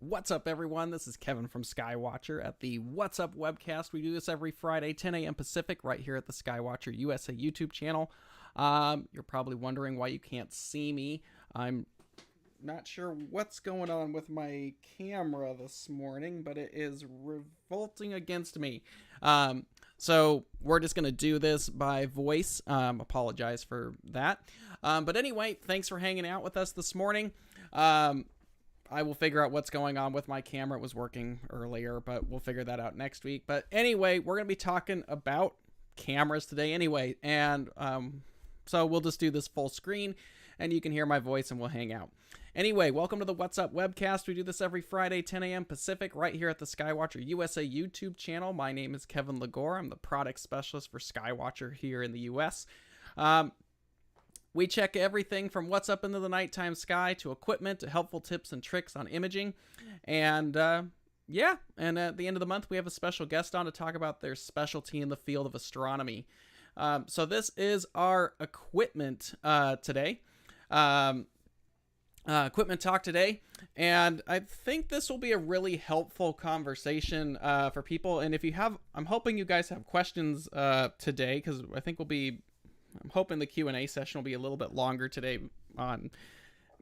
What's up, everyone? This is Kevin from Skywatcher at the What's Up Webcast. We do this every Friday, 10 a.m. Pacific, right here at the Skywatcher USA YouTube channel. You're probably wondering why you can't see me. I'm not sure what's going on with my camera this morning, but it is revolting against me. So we're just going to do this by voice. Apologize for that. But anyway, thanks for hanging out with us this morning. I will figure out what's going on with my camera. It was working earlier, but we'll figure that out next week. But anyway, we're going to be talking about cameras today anyway. And so we'll just do this full screen and you can hear my voice and we'll hang out. Anyway, welcome to the What's Up Webcast. We do this every Friday, 10 a.m. Pacific, right here at the Skywatcher USA YouTube channel. My name is Kevin Legore. I'm the product specialist for Skywatcher here in the US. We check everything from what's up into the nighttime sky to equipment to helpful tips and tricks on imaging. And yeah, and at the end of the month, we have a special guest on to talk about their specialty in the field of astronomy. So this is our equipment today. Equipment talk today. And I think this will be a really helpful conversation for people. And if you have, I'm hoping you guys have questions today, because I think I'm hoping the Q&A session will be a little bit longer today on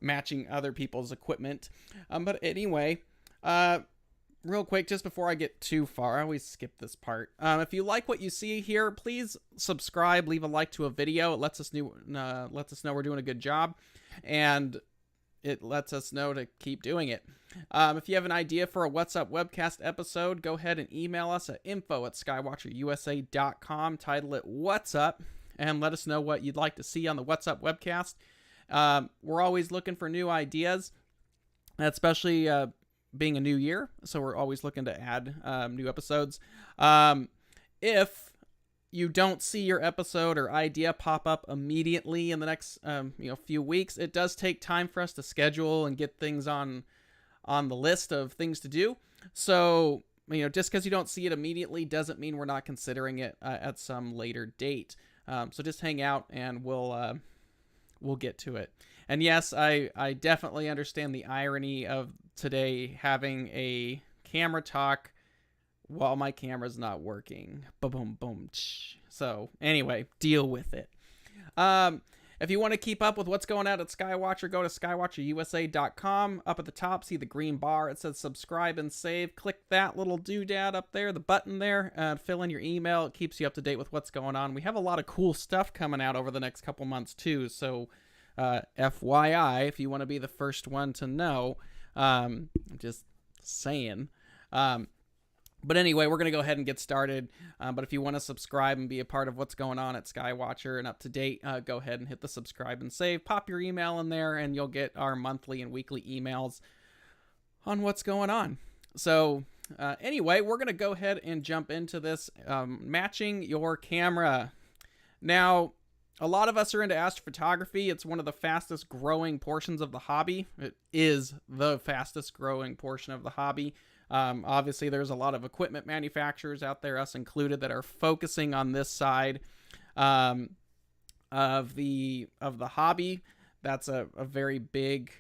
matching other people's equipment. But anyway, real quick, just before I get too far, I always skip this part. If you like what you see here, please subscribe, leave a like to a video. It lets us know we're doing a good job, and it lets us know to keep doing it. If you have an idea for a What's Up Webcast episode, go ahead and email us at info@skywatcherusa.com. Title it What's Up, and let us know what you'd like to see on the What's Up Webcast. We're always looking for new ideas, especially being a new year, so we're always looking to add new episodes. If you don't see your episode or idea pop up immediately in the next few weeks, it does take time for us to schedule and get things on the list of things to do. So just because you don't see it immediately doesn't mean we're not considering it at some later date. So just hang out and we'll get to it. And yes, I definitely understand the irony of today having a camera talk while my camera's not working. Boom, boom, boom. So anyway, deal with it. If you want to keep up with what's going on at Skywatcher, go to skywatcherusa.com. Up at the top, see the green bar. It says subscribe and save. Click that little doodad up there, the button there. Fill in your email. It keeps you up to date with what's going on. We have a lot of cool stuff coming out over the next couple months too. So FYI, if you want to be the first one to know, just saying. But anyway, we're going to go ahead and get started. But if you want to subscribe and be a part of what's going on at Skywatcher and up to date, go ahead and hit the subscribe and save. Pop your email in there and you'll get our monthly and weekly emails on what's going on. So anyway, we're going to go ahead and jump into this, matching your camera. Now, a lot of us are into astrophotography. It's one of the fastest growing portions of the hobby. It is the fastest growing portion of the hobby. Obviously, there's a lot of equipment manufacturers out there, us included, that are focusing on this side of the hobby. That's a very big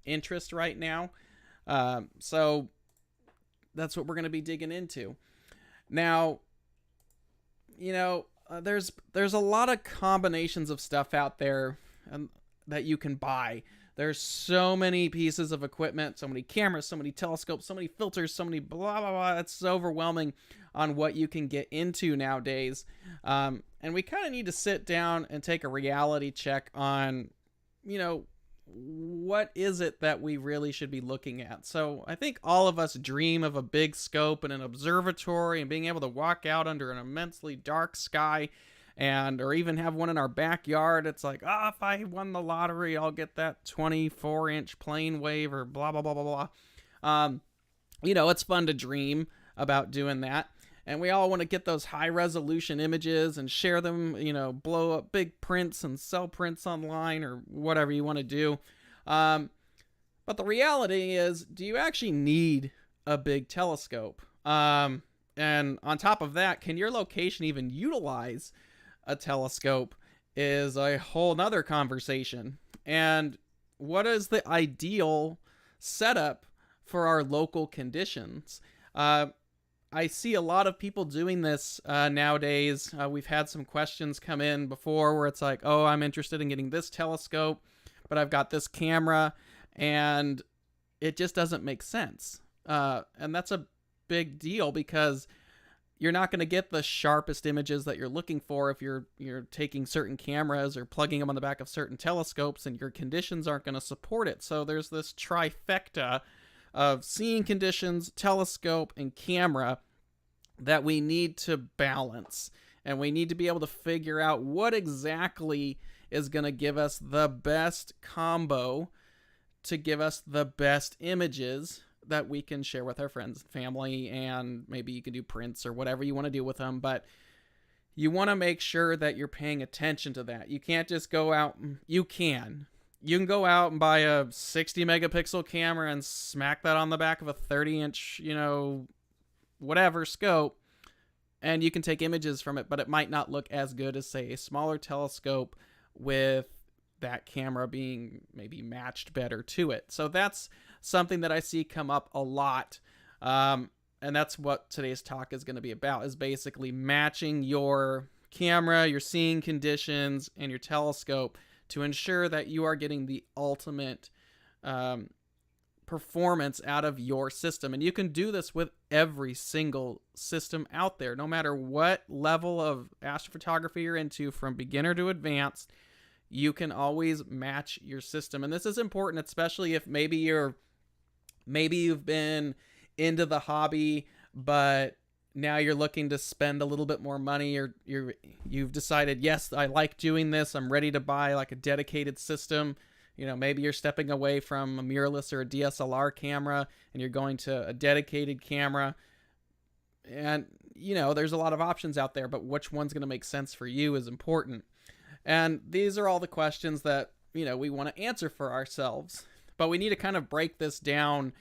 interest right now. So that's what we're going to be digging into. Now, there's a lot of combinations of stuff out there that you can buy. There's so many pieces of equipment, so many cameras, so many telescopes, so many filters, so many blah, blah, blah. It's so overwhelming on what you can get into nowadays. And we kind of need to sit down and take a reality check on, what is it that we really should be looking at? So I think all of us dream of a big scope and an observatory and being able to walk out under an immensely dark sky or even have one in our backyard. It's like, if I won the lottery, I'll get that 24-inch plane wave or blah, blah, blah, blah, blah. It's fun to dream about doing that. And we all want to get those high-resolution images and share them, blow up big prints and sell prints online or whatever you want to do. But the reality is, do you actually need a big telescope? And on top of that, can your location even utilize a telescope is a whole nother conversation. And what is the ideal setup for our local conditions. I see a lot of people doing this nowadays. We've had some questions come in before where it's like, oh, I'm interested in getting this telescope, but I've got this camera, and it just doesn't make sense. And that's a big deal because you're not going to get the sharpest images that you're looking for if you're taking certain cameras or plugging them on the back of certain telescopes, and your conditions aren't going to support it. So there's this trifecta of seeing conditions, telescope, and camera that we need to balance. And we need to be able to figure out what exactly is going to give us the best combo to give us the best images that we can share with our friends and family, and maybe you can do prints or whatever you want to do with them, but you want to make sure that you're paying attention to that. You can't just go out. You can go out and buy a 60 megapixel camera and smack that on the back of a 30-inch, whatever scope, and you can take images from it, but it might not look as good as, say, a smaller telescope with that camera being maybe matched better to it. So that's something that I see come up a lot. And that's what today's talk is going to be about, is basically matching your camera, your seeing conditions, and your telescope to ensure that you are getting the ultimate performance out of your system. And you can do this with every single system out there, no matter what level of astrophotography you're into, from beginner to advanced. You can always match your system. And this is important, especially if maybe you've been into the hobby, but now you're looking to spend a little bit more money, or you've decided, yes, I like doing this, I'm ready to buy like a dedicated system. Maybe you're stepping away from a mirrorless or a DSLR camera and you're going to a dedicated camera. And, there's a lot of options out there, but which one's going to make sense for you is important. And these are all the questions that, we want to answer for ourselves. But we need to kind of break this down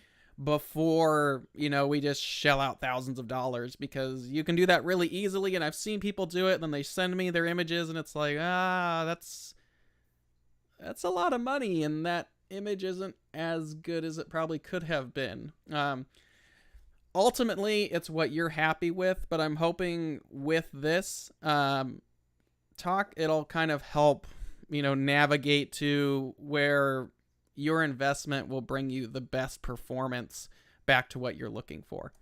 before, we just shell out thousands of dollars, because you can do that really easily. And I've seen people do it, and then they send me their images, and it's like, that's a lot of money, and that image isn't as good as it probably could have been. Ultimately, it's what you're happy with, but I'm hoping with this talk, it'll kind of help, navigate to where your investment will bring you the best performance back to what you're looking for.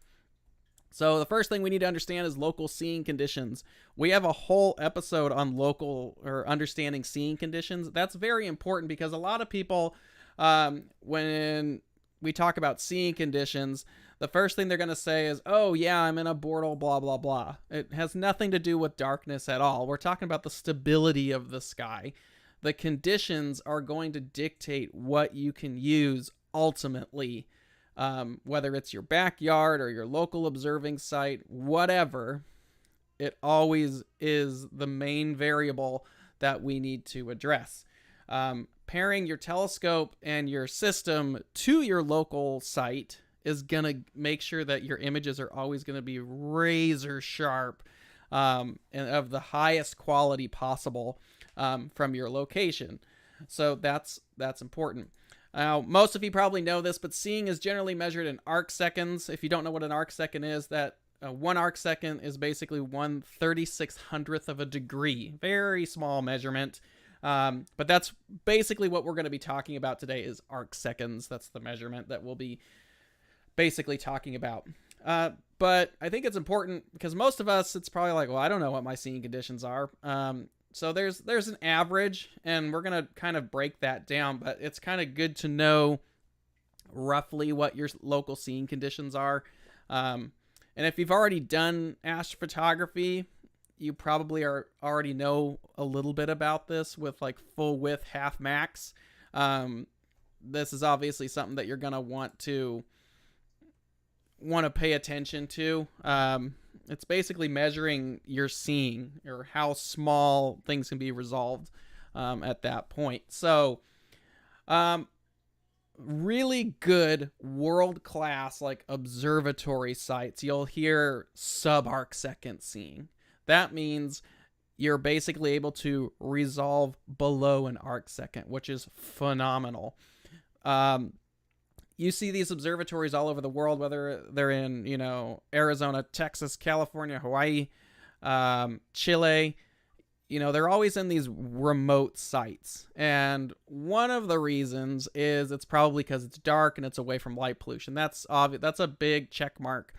So the first thing we need to understand is local seeing conditions. We have a whole episode on local or understanding seeing conditions. That's very important because a lot of people, when we talk about seeing conditions, the first thing they're going to say is, oh yeah, I'm in a bortle, blah, blah, blah. It has nothing to do with darkness at all. We're talking about the stability of the sky. The conditions are going to dictate what you can use ultimately, whether it's your backyard or your local observing site, whatever. It always is the main variable that we need to address. Pairing your telescope and your system to your local site is going to make sure that your images are always going to be razor sharp and of the highest quality possible from your location. So that's important. Now, most of you probably know this, but seeing is generally measured in arc seconds. If you don't know what an arc second is, that 1 arc second is basically 1/3600th of a degree. Very small measurement. But that's basically what we're going to be talking about today is arc seconds. That's the measurement that we'll be basically talking about. But I think it's important because most of us, it's probably like, well, I don't know what my seeing conditions are. So there's an average, and we're going to kind of break that down, but it's kind of good to know roughly what your local seeing conditions are. And if you've already done astrophotography, you probably already know a little bit about this with like full width, half max. This is obviously something that you're going to want to pay attention to. It's basically measuring your seeing or how small things can be resolved at that point. So really good world-class like observatory sites, you'll hear sub-arc second seeing. That means you're basically able to resolve below an arc second, which is phenomenal. you see these observatories all over the world, whether they're in, Arizona, Texas, California, Hawaii, Chile. They're always in these remote sites. And one of the reasons is it's probably because it's dark and it's away from light pollution. That's obvious. That's a big check mark.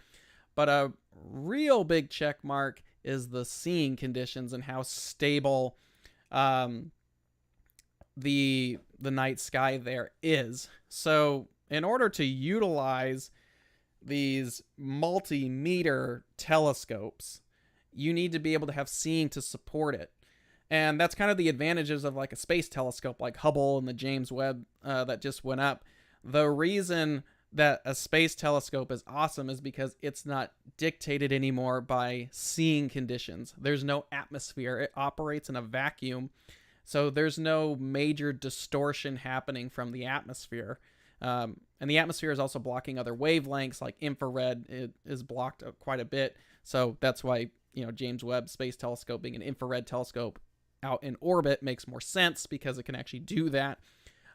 But a real big check mark is the seeing conditions and how stable the night sky there is. So in order to utilize these multimeter telescopes, you need to be able to have seeing to support it. And that's kind of the advantages of like a space telescope like Hubble and the James Webb that just went up. The reason that a space telescope is awesome is because it's not dictated anymore by seeing conditions. There's no atmosphere. It operates in a vacuum. So there's no major distortion happening from the atmosphere. And the atmosphere is also blocking other wavelengths like infrared. It is blocked quite a bit. So that's why, James Webb Space Telescope being an infrared telescope out in orbit makes more sense because it can actually do that.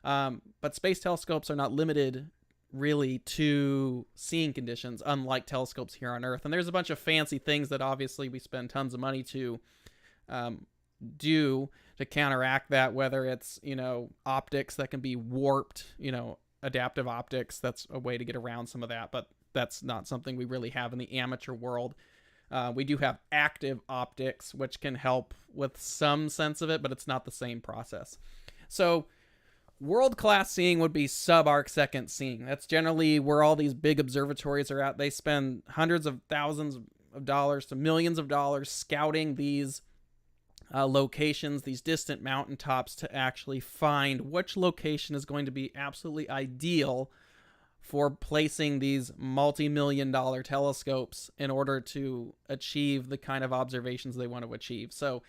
But space telescopes are not limited really to seeing conditions, unlike telescopes here on Earth. And there's a bunch of fancy things that obviously we spend tons of money to do to counteract that, whether it's, optics that can be warped, adaptive optics. That's a way to get around some of that, but that's not something we really have in the amateur world. We do have active optics, which can help with some sense of it, but it's not the same process. So world-class seeing would be sub-arc second seeing. That's generally where all these big observatories are at. They spend hundreds of thousands of dollars to millions of dollars scouting these locations, these distant mountaintops, to actually find which location is going to be absolutely ideal for placing these multi-million-dollar telescopes in order to achieve the kind of observations they want to achieve. So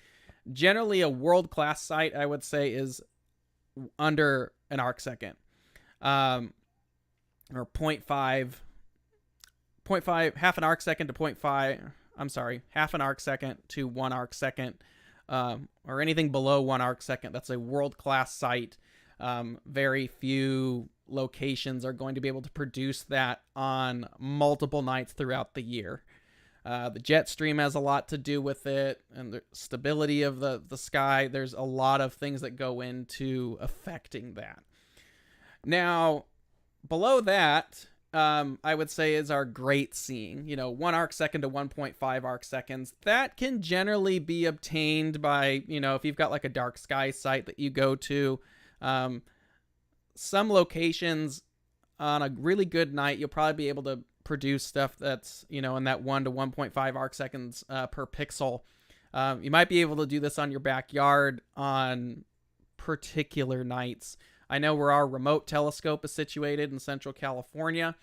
generally a world-class site, I would say, is under an arc second, or 0.5, half an arc second to 0.5, half an arc second to 1 arc second, or anything below 1 arc second. That's a world-class site. Very few locations are going to be able to produce that on multiple nights throughout the year. The jet stream has a lot to do with it, and the stability of the sky. There's a lot of things that go into affecting that. Now, below that, I would say is our great seeing. 1 arc second to 1.5 arc seconds. That can generally be obtained by, if you've got like a dark sky site that you go to. Some locations on a really good night, you'll probably be able to produce stuff that's, in that 1 to 1.5 arc seconds per pixel. You might be able to do this on your backyard on particular nights. I know where our remote telescope is situated in Central California.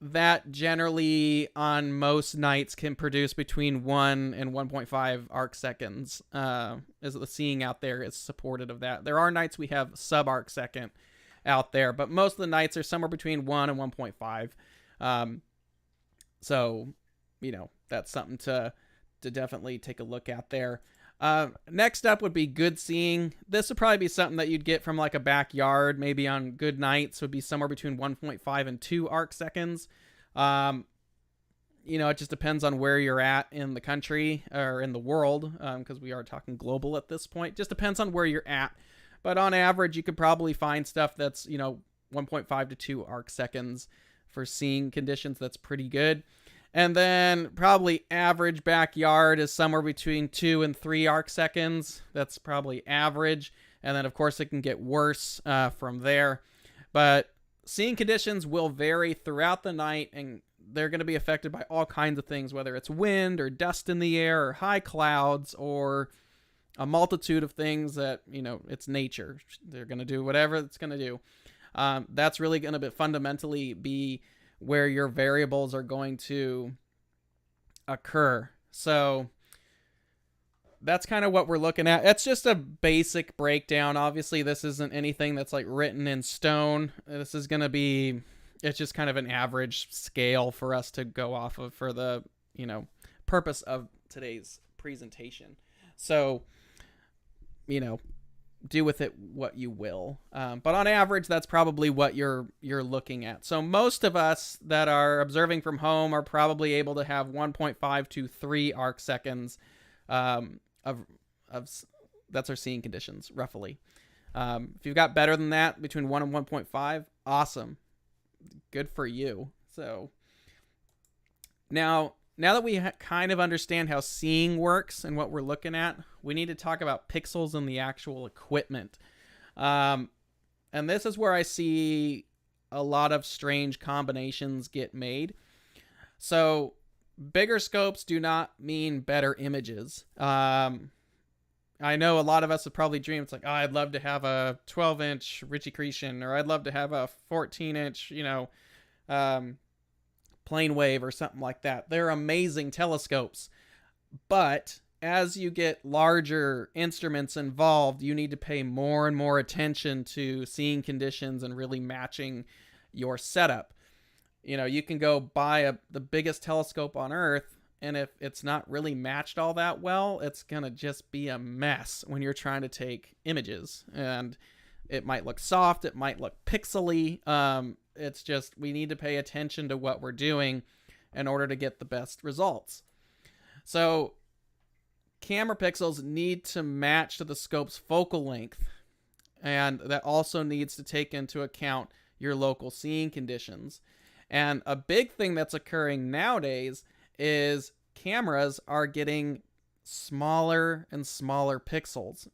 That generally on most nights can produce between 1 and 1.5 arc seconds. As the seeing out there is supported of that. There are nights we have sub arc second out there, but most of the nights are somewhere between 1 and 1.5. So, that's something to definitely take a look at there. Next up would be good seeing. This would probably be something that you'd get from like a backyard, maybe on good nights, would be somewhere between 1.5 and 2 arc seconds. It just depends on where you're at in the country or in the world, because we are talking global at this point. Just depends on where you're at. But on average, you could probably find stuff that's, 1.5 to 2 arc seconds for seeing conditions. That's pretty good. And then probably average backyard is somewhere between 2 and 3 arc seconds. That's probably average. And then, of course, it can get worse from there. But seeing conditions will vary throughout the night, and they're going to be affected by all kinds of things, whether it's wind or dust in the air or high clouds or a multitude of things that, it's nature. They're going to do whatever it's going to do. That's really going to fundamentally be where your variables are going to occur. So that's kind of what we're looking at. It's just a basic breakdown. Obviously, this isn't anything that's like written in stone. This is going to be, it's just kind of an average scale for us to go off of for the, purpose of today's presentation. So, do with it what you will. But on average, that's probably what you're looking at. So most of us that are observing from home are probably able to have 1.5 to 3 arc seconds of that's our seeing conditions, roughly. If you've got better than that, between 1 and 1.5, awesome. Good for you. So now that we kind of understand how seeing works and what we're looking at, we need to talk about pixels and the actual equipment. And this is where I see a lot of strange combinations get made. So bigger scopes do not mean better images. I know a lot of us have probably dreamed, it's like, oh, I'd love to have a 12-inch Ritchie-Cretion, or I'd love to have a 14-inch, plane wave or something like that. They're amazing telescopes. But as you get larger instruments involved, you need to pay more and more attention to seeing conditions and really matching your setup. You can go buy the biggest telescope on Earth, and if it's not really matched all that well, it's going to just be a mess when you're trying to take images. And it might look soft, it might look pixely. It's just, we need to pay attention to what we're doing in order to get the best results. So camera pixels need to match to the scope's focal length. And that also needs to take into account your local seeing conditions. And a big thing that's occurring nowadays is cameras are getting smaller and smaller pixels.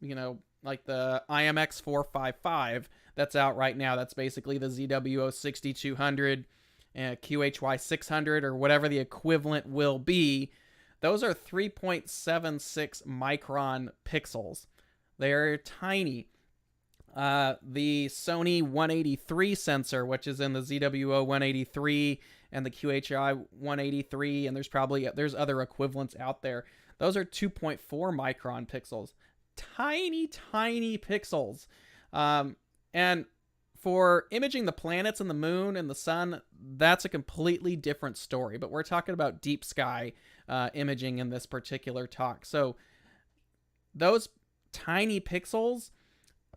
Like the IMX 455 that's out right now. That's basically the ZWO 6200 and QHY 600 or whatever the equivalent will be. Those are 3.76 micron pixels. They're tiny. The Sony 183 sensor, which is in the ZWO 183 and the QHI 183, and there's other equivalents out there. Those are 2.4 micron pixels. Tiny pixels. And for imaging the planets and the moon and the sun, that's a completely different story. But we're talking about deep sky imaging in this particular talk. So those tiny pixels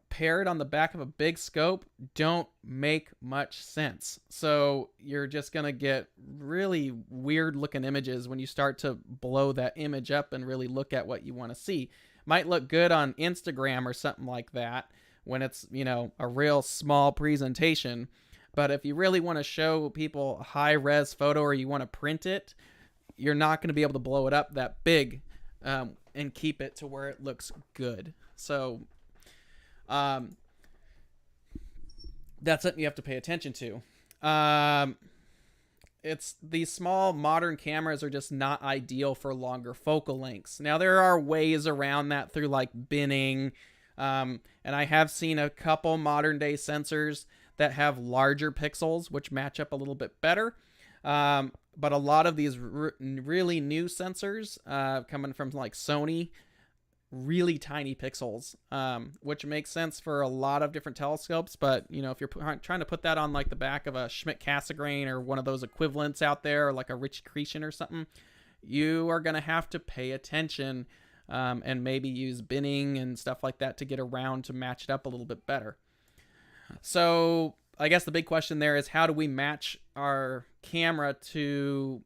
paired on the back of a big scope don't make much sense. So you're just going to get really weird looking images when you start to blow that image up and really look at what you want to see. Might look good on Instagram or something like that when it's, a real small presentation. But if you really want to show people a high-res photo or you want to print it, you're not going to be able to blow it up that big and keep it to where it looks good. So that's something you have to pay attention to. It's these small modern cameras are just not ideal for longer focal lengths. Now there are ways around that through like binning, and I have seen a couple modern day sensors that have larger pixels, which match up a little bit better. But a lot of these really new sensors coming from like Sony, really tiny pixels, which makes sense for a lot of different telescopes. But if you're trying to put that on like the back of a Schmidt-Cassegrain or one of those equivalents out there, or like a Ritchie-Cretion or something, you are going to have to pay attention and maybe use binning and stuff like that to get around to match it up a little bit better. So I guess the big question there is, how do we match our camera to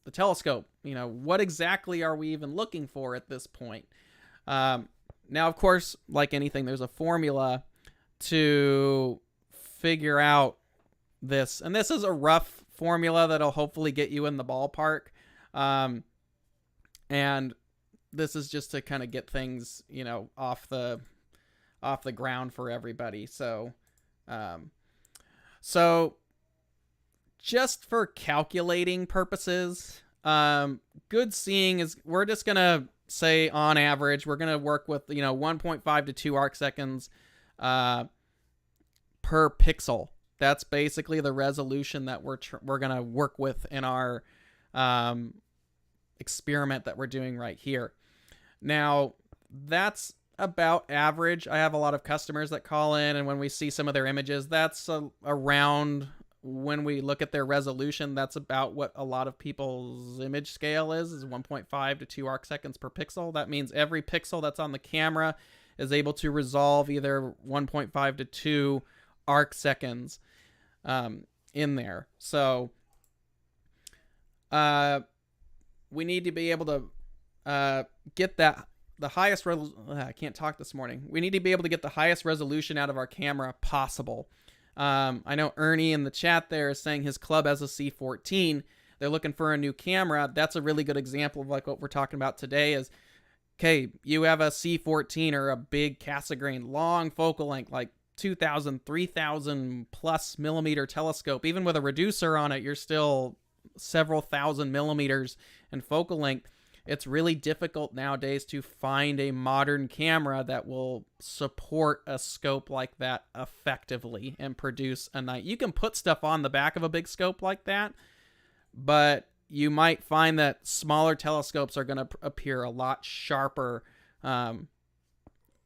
the telescope? What exactly are we even looking for at this point? Now, of course, like anything, there's a formula to figure out this. And this is a rough formula that'll hopefully get you in the ballpark. And this is just to kind of get things, off the ground for everybody. So just for calculating purposes, good seeing is, we're just going to say on average, we're going to work with, 1.5 to 2 arc seconds per pixel. That's basically the resolution that we're going to work with in our experiment that we're doing right here. Now, that's about average. I have a lot of customers that call in, and when we see some of their images, that's around, when we look at their resolution, that's about what a lot of people's image scale is 1.5 to 2 arc seconds per pixel. That means every pixel that's on the camera is able to resolve either 1.5 to 2 arc seconds in there. So we need to be able to get the highest I can't talk this morning. We need to be able to get the highest resolution out of our camera possible. I know Ernie in the chat there is saying his club has a C14. They're looking for a new camera. That's a really good example of like what we're talking about today is, okay, you have a C14 or a big Cassegrain, long focal length, like 2,000, 3,000 plus millimeter telescope. Even with a reducer on it, you're still several thousand millimeters in focal length. It's really difficult nowadays to find a modern camera that will support a scope like that effectively and produce a night. You can put stuff on the back of a big scope like that, but you might find that smaller telescopes are going to appear a lot sharper,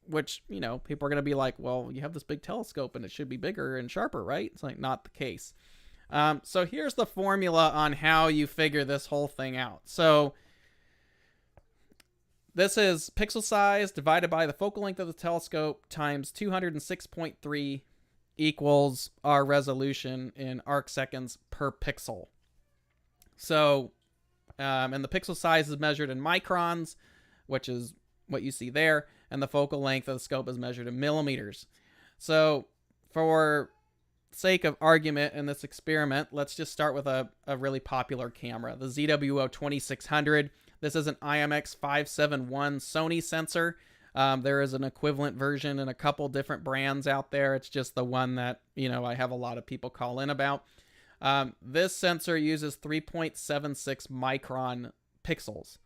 which, you know, people are going to be like, well, you have this big telescope and it should be bigger and sharper, right? It's like not the case. So here's the formula on how you figure this whole thing out. So this is pixel size divided by the focal length of the telescope times 206.3 equals our resolution in arc seconds per pixel. So, and the pixel size is measured in microns, which is what you see there, and the focal length of the scope is measured in millimeters. So, for sake of argument in this experiment, let's just start with a really popular camera, the ZWO 2600. This is an IMX571 Sony sensor. There is an equivalent version in a couple different brands out there. It's just the one that, you know, I have a lot of people call in about. This sensor uses 3.76 micron pixels.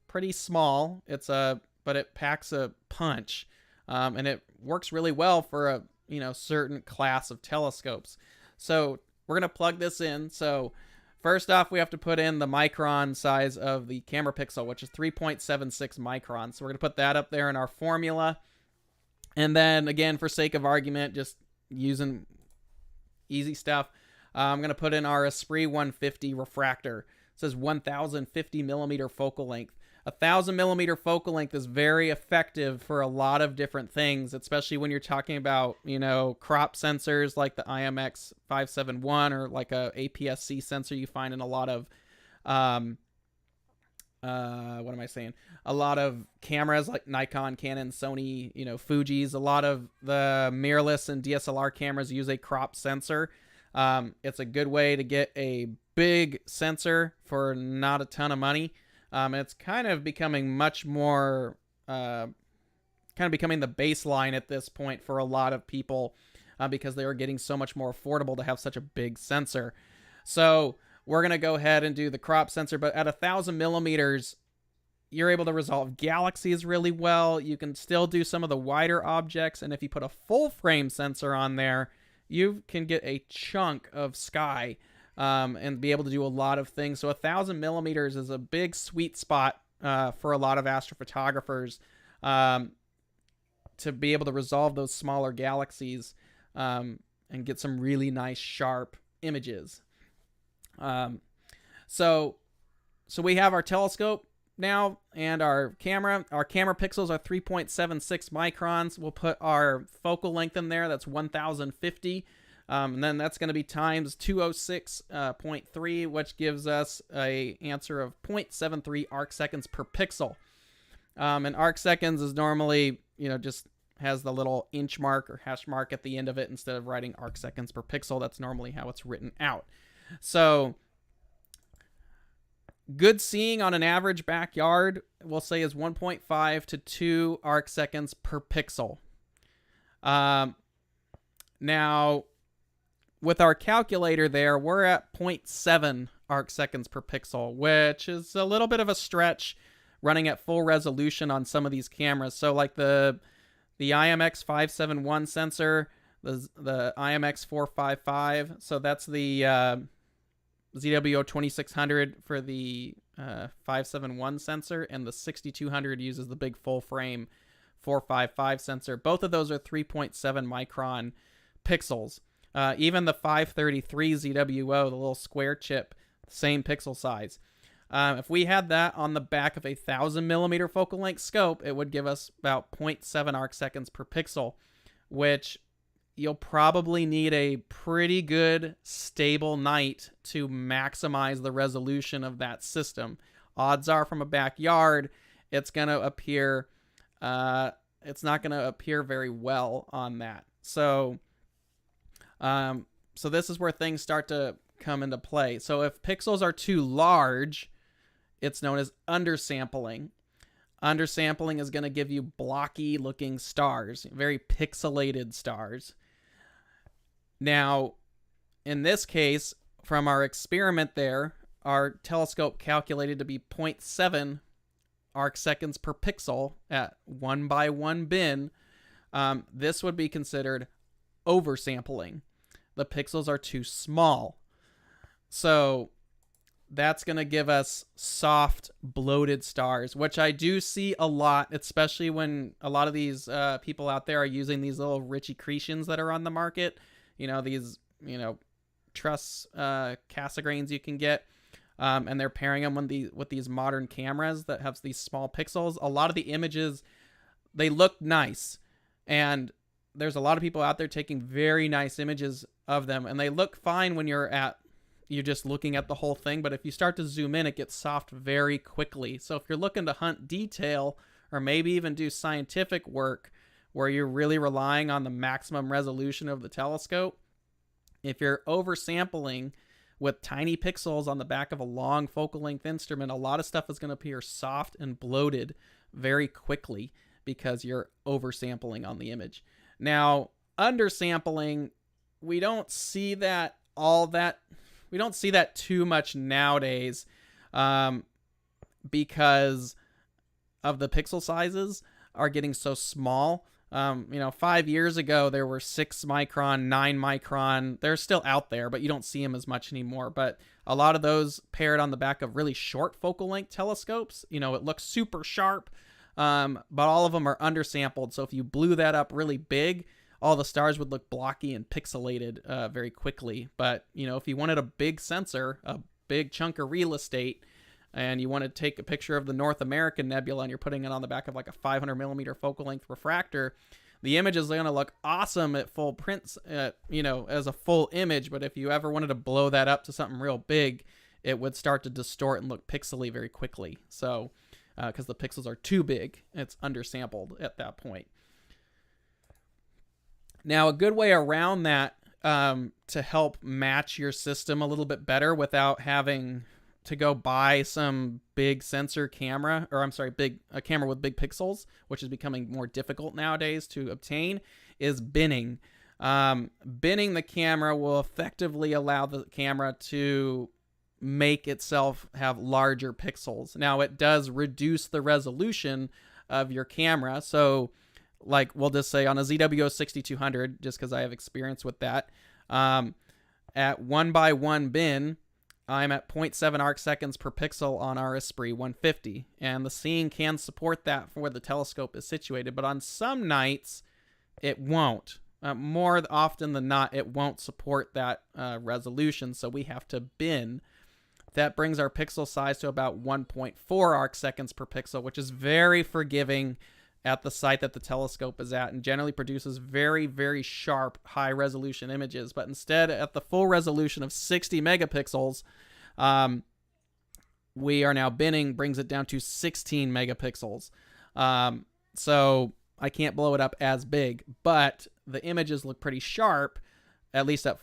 Pretty small. But it packs a punch. And it works really well for a, you know, certain class of telescopes. So we're going to plug this in. First off, we have to put in the micron size of the camera pixel, which is 3.76 microns. So we're going to put that up there in our formula. And then, again, for sake of argument, just using easy stuff, I'm going to put in our Esprit 150 refractor. It says 1,050 millimeter focal length. 1,000 millimeter focal length is very effective for a lot of different things, especially when you're talking about, you know, crop sensors like the IMX 571 or like a APS-C sensor you find in a lot of, a lot of cameras like Nikon, Canon, Sony, you know, Fuji's. A lot of the mirrorless and DSLR cameras use a crop sensor. It's a good way to get a big sensor for not a ton of money. It's kind of becoming much more, becoming the baseline at this point for a lot of people because they are getting so much more affordable to have such a big sensor. So we're going to go ahead and do the crop sensor, but at 1,000 millimeters, you're able to resolve galaxies really well. You can still do some of the wider objects, and if you put a full frame sensor on there, you can get a chunk of sky. And be able to do a lot of things. So 1,000 millimeters is a big sweet spot for a lot of astrophotographers to be able to resolve those smaller galaxies and get some really nice sharp images. So we have our telescope now and our camera. Our camera pixels are 3.76 microns. We'll put our focal length in there. That's 1,050. And then that's going to be times 206.3, which gives us a answer of 0.73 arc seconds per pixel. And arc seconds is normally, you know, just has the little inch mark or hash mark at the end of it instead of writing arc seconds per pixel. That's normally how it's written out. So good seeing on an average backyard, we'll say, is 1.5 to 2 arc seconds per pixel. Now, with our calculator there, we're at 0.7 arc seconds per pixel, which is a little bit of a stretch running at full resolution on some of these cameras. So like the IMX 571 sensor, the IMX 455, so that's the ZWO 2600 for the 571 sensor, and the 6200 uses the big full frame 455 sensor. Both of those are 3.7 micron pixels. Even the 533 ZWO, the little square chip, same pixel size. If we had that on the back of a 1,000 millimeter focal length scope, it would give us about 0.7 arc seconds per pixel, which you'll probably need a pretty good stable night to maximize the resolution of that system. Odds are from a backyard, it's going to appear, it's not going to appear very well on that. So this is where things start to come into play. So if pixels are too large, it's known as undersampling. Undersampling is going to give you blocky looking stars, very pixelated stars. Now, in this case, from our experiment there, our telescope calculated to be 0.7 arc seconds per pixel at 1x1 bin. This would be considered oversampling. The pixels are too small. So that's going to give us soft, bloated stars, which I do see a lot, especially when a lot of these people out there are using these little Ritchie-Cretians that are on the market. You know, these, truss Cassegrains you can get, and they're pairing them with these modern cameras that have these small pixels. A lot of the images, they look nice, and there's a lot of people out there taking very nice images of them, and they look fine when you're just looking at the whole thing, but if you start to zoom in, it gets soft very quickly. So if you're looking to hunt detail, or maybe even do scientific work where you're really relying on the maximum resolution of the telescope, if you're oversampling with tiny pixels on the back of a long focal length instrument, a lot of stuff is going to appear soft and bloated very quickly because you're oversampling on the image. Now, undersampling, we don't see that too much nowadays, because of the pixel sizes are getting so small. 5 years ago, there were 6 micron, 9 micron. They're still out there, but you don't see them as much anymore. But a lot of those paired on the back of really short focal length telescopes, it looks super sharp, but all of them are undersampled. So if you blew that up really big, all the stars would look blocky and pixelated very quickly. But, if you wanted a big sensor, a big chunk of real estate, and you want to take a picture of the North American nebula and you're putting it on the back of like a 500 millimeter focal length refractor, the image is going to look awesome at full prints, as a full image. But if you ever wanted to blow that up to something real big, it would start to distort and look pixely very quickly. So, because the pixels are too big, it's undersampled at that point. Now, a good way around that, to help match your system a little bit better without having to go buy some big sensor camera, a camera with big pixels, which is becoming more difficult nowadays to obtain, is binning. Binning the camera will effectively allow the camera to make itself have larger pixels. Now, it does reduce the resolution of your camera. So, like, we'll just say on a ZWO 6200, just because I have experience with that, at 1x1 bin, I'm at 0.7 arc seconds per pixel on our Esprit 150, and the scene can support that for where the telescope is situated, but on some nights, it won't. More often than not, it won't support that resolution, so we have to bin. That brings our pixel size to about 1.4 arc seconds per pixel, which is very forgiving at the site that the telescope is at, and generally produces very, very sharp, high-resolution images. But instead, at the full resolution of 60 megapixels, we are now binning, brings it down to 16 megapixels. So I can't blow it up as big, but the images look pretty sharp, at least at,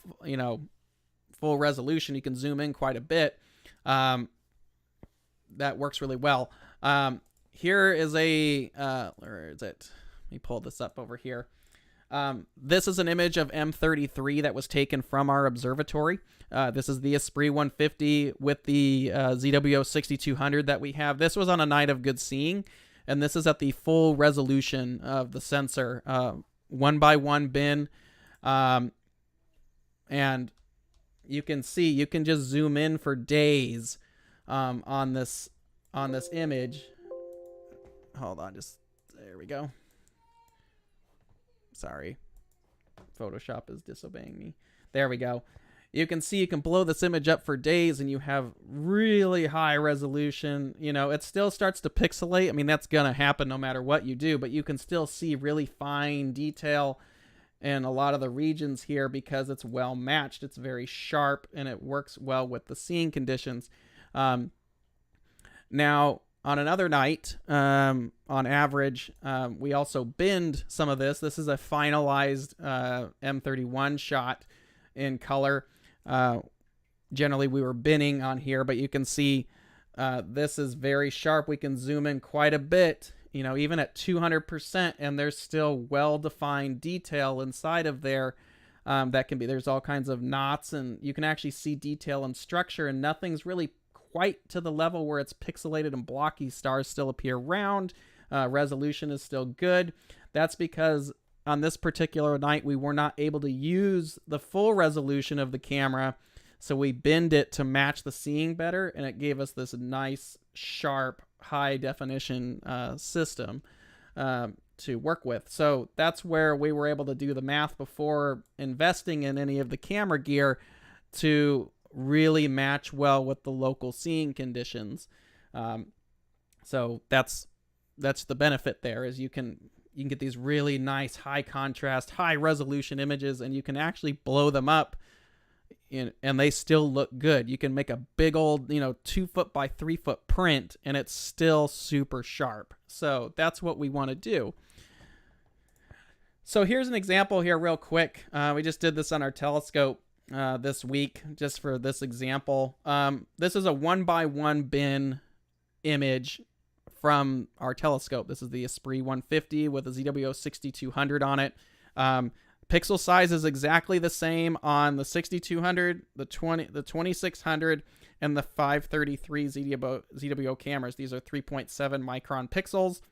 full resolution. You can zoom in quite a bit. That works really well. Here is where is it? Let me pull this up over here. This is an image of M33 that was taken from our observatory. This is the Esprit 150 with the ZWO 6200 that we have. This was on a night of good seeing, and this is at the full resolution of the sensor, 1x1 bin. And you can see, you can just zoom in for days on this image. Hold on, there we go. Sorry. Photoshop is disobeying me. There we go. you can see you can blow this image up for days and you have really high resolution. You know, it still starts to pixelate. I mean, that's going to happen no matter what you do, but you can still see really fine detail in a lot of the regions here because it's well matched. It's very sharp and it works well with the seeing conditions. Now, on another night, on average, we also binned some of this. This is a finalized M31 shot in color. Generally, we were binning on here, but you can see this is very sharp. We can zoom in quite a bit, you know, even at 200%, and there's still well-defined detail inside of there. That can be, there's all kinds of knots, and you can actually see detail and structure, and nothing's really quite to the level where it's pixelated and blocky. Stars still appear round. Resolution is still good. That's because on this particular night, we were not able to use the full resolution of the camera, so we binned it to match the seeing better, and it gave us this nice, sharp, high-definition system to work with. So that's where we were able to do the math before investing in any of the camera gear to really match well with the local seeing conditions. So that's the benefit there, is you can get these really nice high contrast, high resolution images, and you can actually blow them up and they still look good. You can make a big old, 2 foot by 3 foot print and it's still super sharp. So that's what we want to do. So here's an example here real quick. We just did this on our telescope this week just for this example. This is a 1x1 bin image from our telescope. This is the Esprit 150 with a ZWO 6200 on it. Pixel size is exactly the same on the 6200, the 2600, and the 533 ZWO cameras. These are 3.7 micron pixels,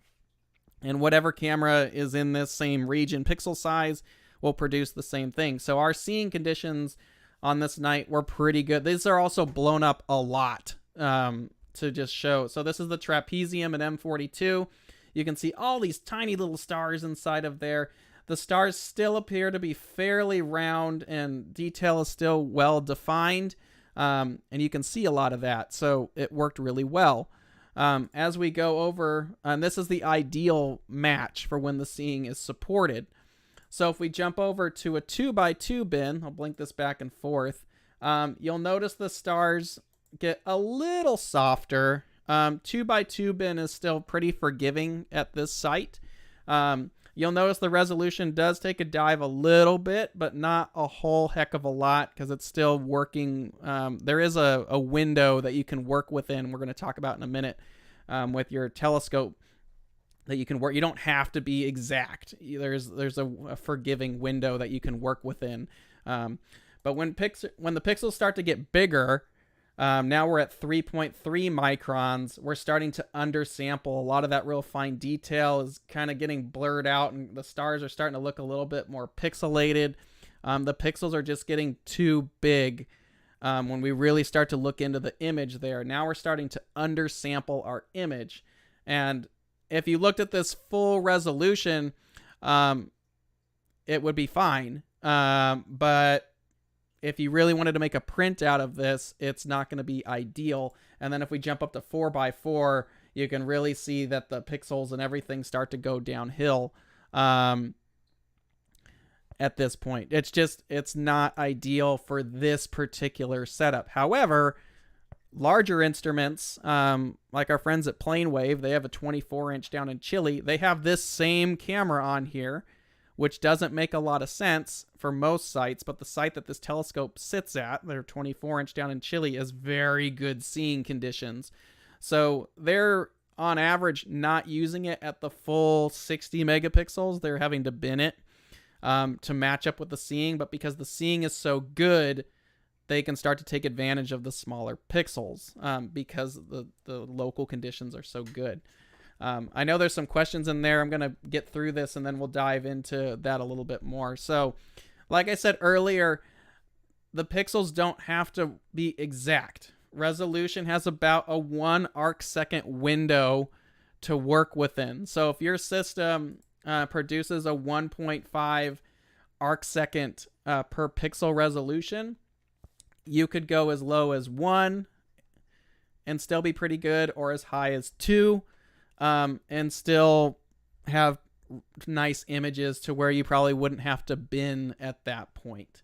and whatever camera is in this same region pixel size will produce the same thing. So our seeing conditions on this night were pretty good. These are also blown up a lot to just show. So this is the trapezium at M42. You can see all these tiny little stars inside of there. The stars still appear to be fairly round and detail is still well defined. And you can see a lot of that. So it worked really well. As we go over, and this is the ideal match for when the seeing is supported. So if we jump over to a 2x2 bin, I'll blink this back and forth, you'll notice the stars get a little softer. 2x2 bin is still pretty forgiving at this site. You'll notice the resolution does take a dive a little bit, but not a whole heck of a lot because it's still working. There is a window that you can work within. We're going to talk about in a minute with your telescope that you can work. You don't have to be exact. There's a forgiving window that you can work within. But when the pixels start to get bigger, now we're at 3.3 microns. We're starting to undersample. A lot of that real fine detail is kind of getting blurred out, and the stars are starting to look a little bit more pixelated. The pixels are just getting too big when we really start to look into the image there. Now we're starting to undersample our image. And if you looked at this full resolution, it would be fine. But if you really wanted to make a print out of this, it's not going to be ideal. And then if we jump up to 4x4, you can really see that the pixels and everything start to go downhill at this point. It's not ideal for this particular setup. However, larger instruments, like our friends at PlaneWave, they have a 24-inch down in Chile. They have this same camera on here, which doesn't make a lot of sense for most sites, but the site that this telescope sits at, their 24-inch down in Chile, is very good seeing conditions. So they're, on average, not using it at the full 60 megapixels. They're having to bin it to match up with the seeing, but because the seeing is so good, they can start to take advantage of the smaller pixels because the local conditions are so good. I know there's some questions in there. I'm going to get through this and then we'll dive into that a little bit more. So, like I said earlier, the pixels don't have to be exact. Resolution has about a 1 arc second window to work within. So if your system produces a 1.5 arc second per pixel resolution, you could go as low as 1 and still be pretty good, or as high as 2 and still have nice images to where you probably wouldn't have to bin at that point.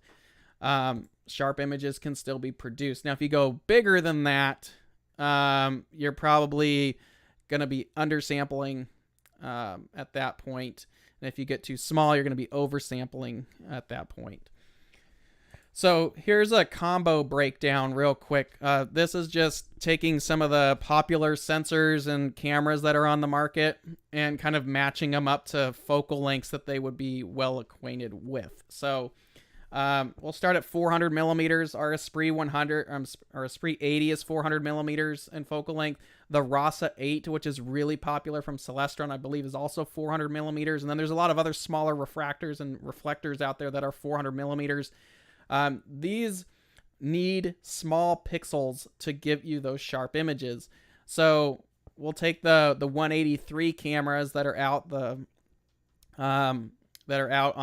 Sharp images can still be produced. Now, if you go bigger than that, you're probably going to be undersampling at that point. And if you get too small, you're going to be oversampling at that point. So here's a combo breakdown real quick. This is just taking some of the popular sensors and cameras that are on the market and kind of matching them up to focal lengths that they would be well acquainted with. So we'll start at 400 millimeters. Our Esprit 100, our Esprit 80 is 400 millimeters in focal length. The Rasa 8, which is really popular from Celestron, I believe, is also 400 millimeters. And then there's a lot of other smaller refractors and reflectors out there that are 400 millimeters. These need small pixels to give you those sharp images. So we'll take the 183 cameras that are out on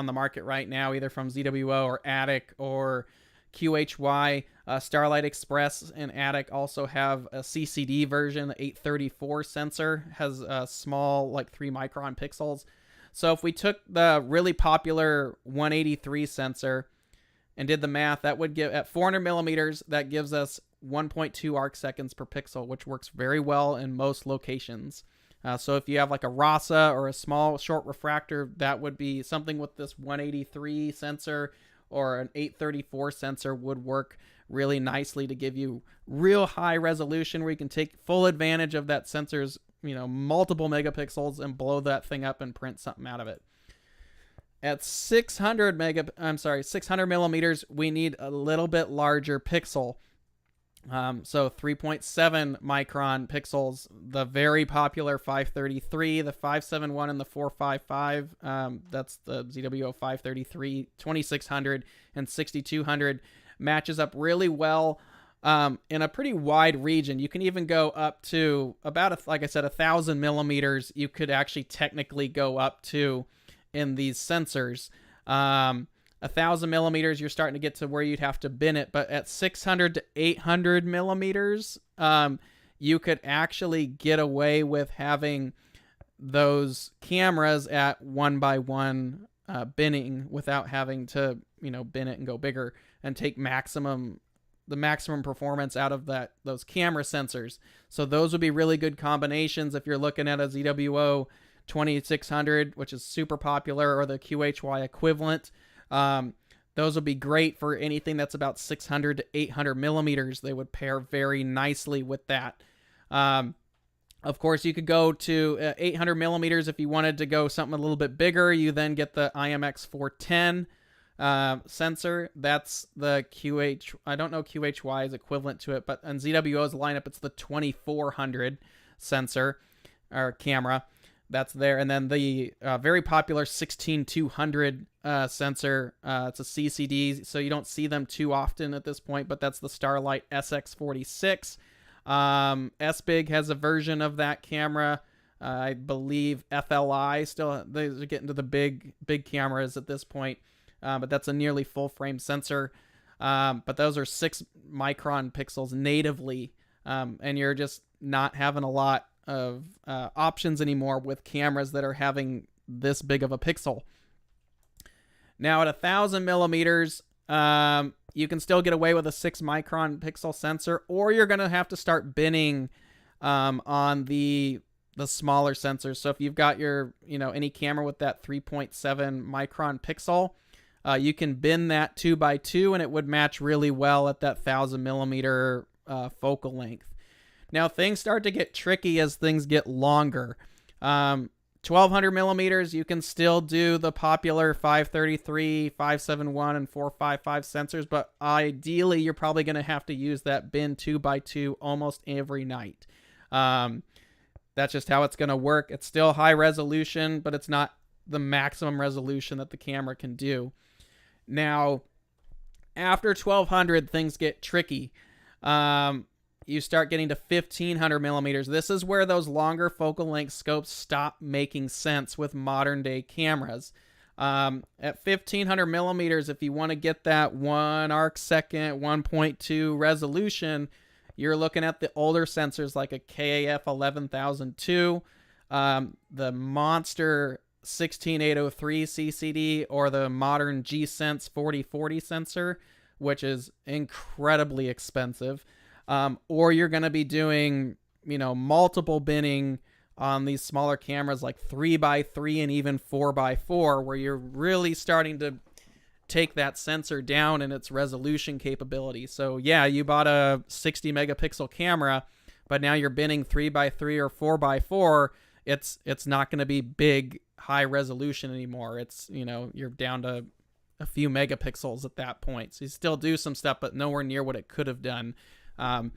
the market right now, either from ZWO or Attic or QHY. Starlight Express and Attic also have a CCD version. The 834 sensor has a small, like 3 micron pixels. So if we took the really popular 183 sensor and did the math, that would give, at 400 millimeters, that gives us 1.2 arc seconds per pixel, which works very well in most locations. So if you have like a Rasa or a small short refractor, that would be something with this 183 sensor or an 834 sensor would work really nicely to give you real high resolution where you can take full advantage of that sensor's, multiple megapixels and blow that thing up and print something out of it. At 600 millimeters, we need a little bit larger pixel. So 3.7 micron pixels, the very popular 533, the 571, and the 455. That's the ZWO 533, 2600, and 6200 matches up really well in a pretty wide region. You can even go up to about, like I said, 1,000 millimeters. You could actually technically go up to in these sensors. 1,000 millimeters, you're starting to get to where you'd have to bin it, but at 600 to 800 millimeters, you could actually get away with having those cameras at 1x1 binning without having to, bin it and go bigger and take the maximum performance out of those camera sensors. So those would be really good combinations if you're looking at a ZWO 2600, which is super popular, or the QHY equivalent. Those would be great for anything that's about 600 to 800 millimeters. They would pair very nicely with that. Of course, you could go to 800 millimeters if you wanted to go something a little bit bigger. You then get the IMX 410 sensor. That's the QH. I don't know QHY is equivalent to it, but on ZWO's lineup, it's the 2400 sensor or camera. That's there. And then the very popular 16200 sensor. It's a CCD, so you don't see them too often at this point, but that's the Starlight SX46. SBIG has a version of that camera. I believe FLI still, they're getting to the big cameras at this point, but that's a nearly full frame sensor. But those are 6 micron pixels natively, and you're just not having a lot of options anymore with cameras that are having this big of a pixel. Now at 1,000 millimeters, you can still get away with a 6 micron pixel sensor, or you're going to have to start binning on the smaller sensors. So if you've got your, any camera with that 3.7 micron pixel, you can bin that 2x2 and it would match really well at that 1,000 millimeter focal length. Now things start to get tricky as things get longer. 1,200 millimeters, you can still do the popular 533, 571, and 455 sensors, but ideally you're probably going to have to use that bin 2x2 almost every night. That's just how it's going to work. It's still high resolution, but it's not the maximum resolution that the camera can do. Now, after 1,200, things get tricky. You start getting to 1,500 millimeters. This is where those longer focal length scopes stop making sense with modern day cameras. At 1500 millimeters, if you want to get that 1 arc second, 1.2 resolution, you're looking at the older sensors like a KAF 11002, the Monster 16803 CCD, or the modern G-Sense 4040 sensor, which is incredibly expensive. Or you're going to be doing, multiple binning on these smaller cameras like 3x3 and even 4x4, where you're really starting to take that sensor down in its resolution capability. So yeah, you bought a 60 megapixel camera, but now you're binning 3x3 or 4x4. It's not going to be big, high resolution anymore. It's, you're down to a few megapixels at that point. So you still do some stuff, but nowhere near what it could have done. And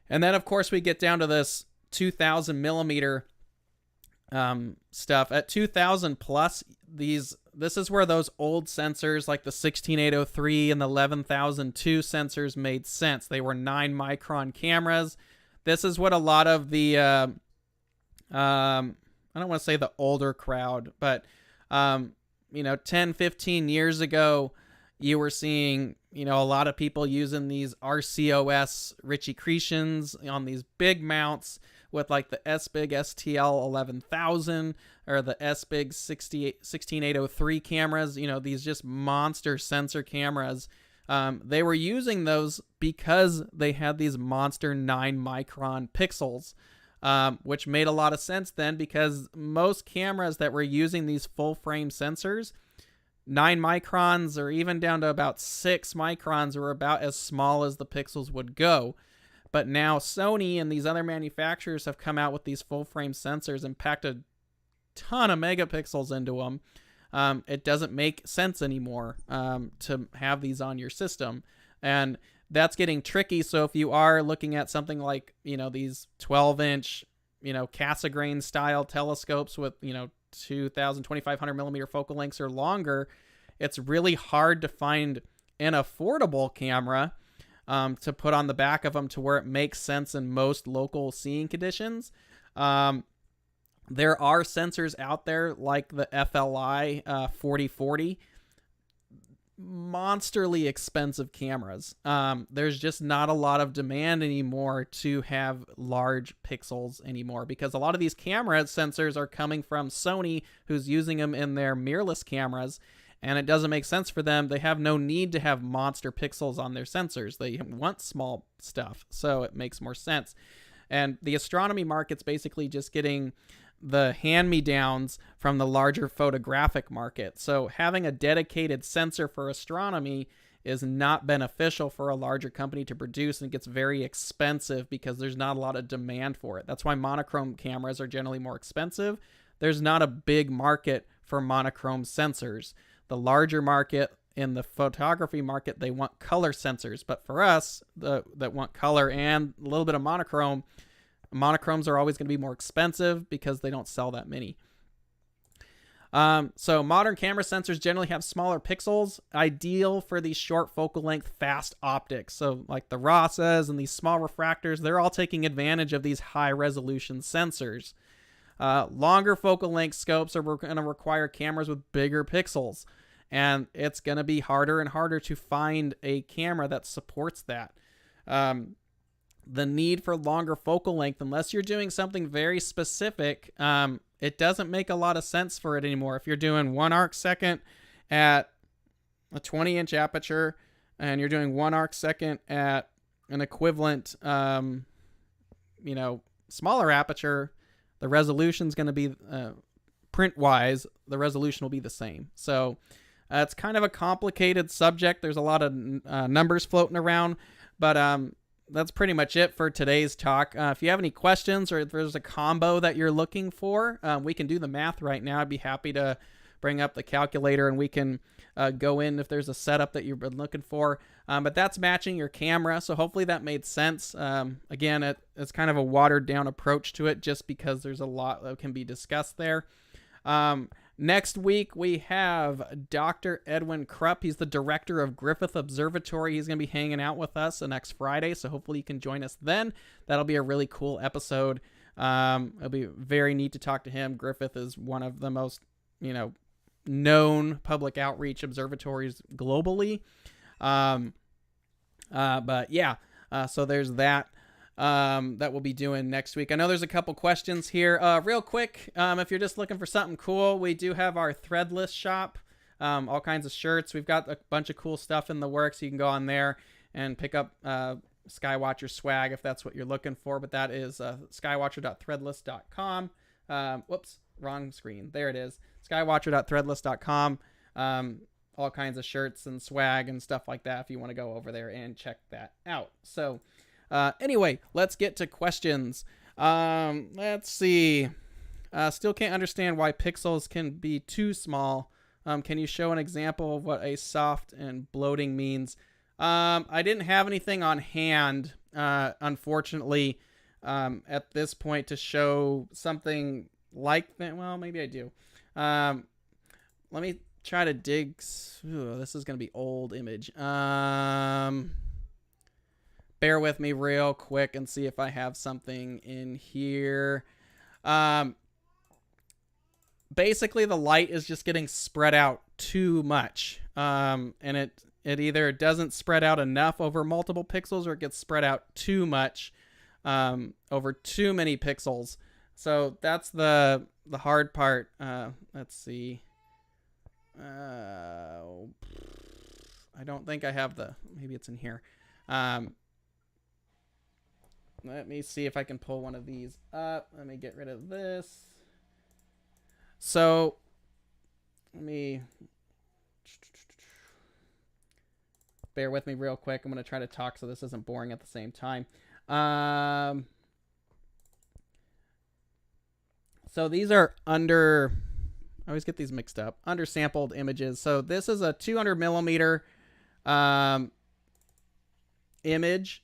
then of course we get down to this 2000 millimeter stuff. At 2000 plus, this is where those old sensors like the 16803 and the 11002 sensors made sense. They were 9 micron cameras. This is what a lot of the I don't want to say the older crowd, but 10, 15 years ago, you were seeing, a lot of people using these RCOS Ritchie-Chrétiens on these big mounts with like the SBIG STL 11000 or the SBIG 16803 cameras, these just monster sensor cameras. They were using those because they had these monster 9 micron pixels, which made a lot of sense then, because most cameras that were using these full frame sensors, 9 microns or even down to about 6 microns were about as small as the pixels would go. But now Sony and these other manufacturers have come out with these full frame sensors and packed a ton of megapixels into them. It doesn't make sense anymore to have these on your system. And that's getting tricky. So if you are looking at something like, these 12-inch, Cassegrain style telescopes with, 2,000, 2,500 millimeter focal lengths or longer, it's really hard to find an affordable camera to put on the back of them to where it makes sense in most local seeing conditions. There are sensors out there like the FLI 4040, monsterly expensive cameras. There's just not a lot of demand anymore to have large pixels anymore, because a lot of these camera sensors are coming from Sony, who's using them in their mirrorless cameras, and it doesn't make sense for them. They have no need to have monster pixels on their sensors. They want small stuff, so it makes more sense. And the astronomy market's basically just getting the hand-me-downs from the larger photographic market. So having a dedicated sensor for astronomy is not beneficial for a larger company to produce, and it gets very expensive because there's not a lot of demand for it. That's why monochrome cameras are generally more expensive. There's not a big market for monochrome sensors. The larger market in the photography market, they want color sensors. But for us, that want color and a little bit of monochrome, monochromes are always going to be more expensive because they don't sell that many. So modern camera sensors generally have smaller pixels, ideal for these short focal length fast optics. So like the RASAs and these small refractors, they're all taking advantage of these high resolution sensors. Longer focal length scopes are going to require cameras with bigger pixels, and it's going to be harder and harder to find a camera that supports that. The need for longer focal length, unless you're doing something very specific, it doesn't make a lot of sense for it anymore. If you're doing 1 arc second at a 20-inch aperture and you're doing 1 arc second at an equivalent, smaller aperture, the resolution is going to be, print-wise, the resolution will be the same. So it's kind of a complicated subject. There's a lot of numbers floating around, but that's pretty much it for today's talk. If you have any questions or if there's a combo that you're looking for, we can do the math right now. I'd be happy to bring up the calculator and we can go in if there's a setup that you've been looking for. But that's matching your camera, so hopefully that made sense. Again, it's kind of a watered down approach to it just because there's a lot that can be discussed there. Next week, we have Dr. Edwin Krupp. He's the director of Griffith Observatory. He's going to be hanging out with us next Friday, so hopefully you can join us then. That'll be a really cool episode. It'll be very neat to talk to him. Griffith is one of the most, known public outreach observatories globally. But yeah, so there's that. That we'll be doing next week. I know there's a couple questions here. Real quick, if you're just looking for something cool, we do have our threadless shop. All kinds of shirts. We've got a bunch of cool stuff in the works. You can go on there and pick up Skywatcher swag if that's what you're looking for. But that is skywatcher.threadless.com. Whoops, wrong screen. There it is. Skywatcher.threadless.com. All kinds of shirts and swag and stuff like that if you want to go over there and check that out. So anyway, let's get to questions. Let's see. Still can't understand why pixels can be too small. Can you show an example of what a soft and bloating means? I didn't have anything on hand, unfortunately, at this point to show something like that. Well, maybe I do. Let me try to dig. Ooh, this is going to be old image. Bear with me real quick and see if I have something in here. Basically, the light is just getting spread out too much. And it either doesn't spread out enough over multiple pixels or it gets spread out too much over too many pixels. So that's the hard part. Let's see. I don't think I have maybe it's in here. Let me see if I can pull one of these up. Let me get rid of this. So let me bear with me real quick. I'm going to try to talk so this isn't boring at the same time. So these are I always get these mixed up. Undersampled images. So this is a 200 millimeter image,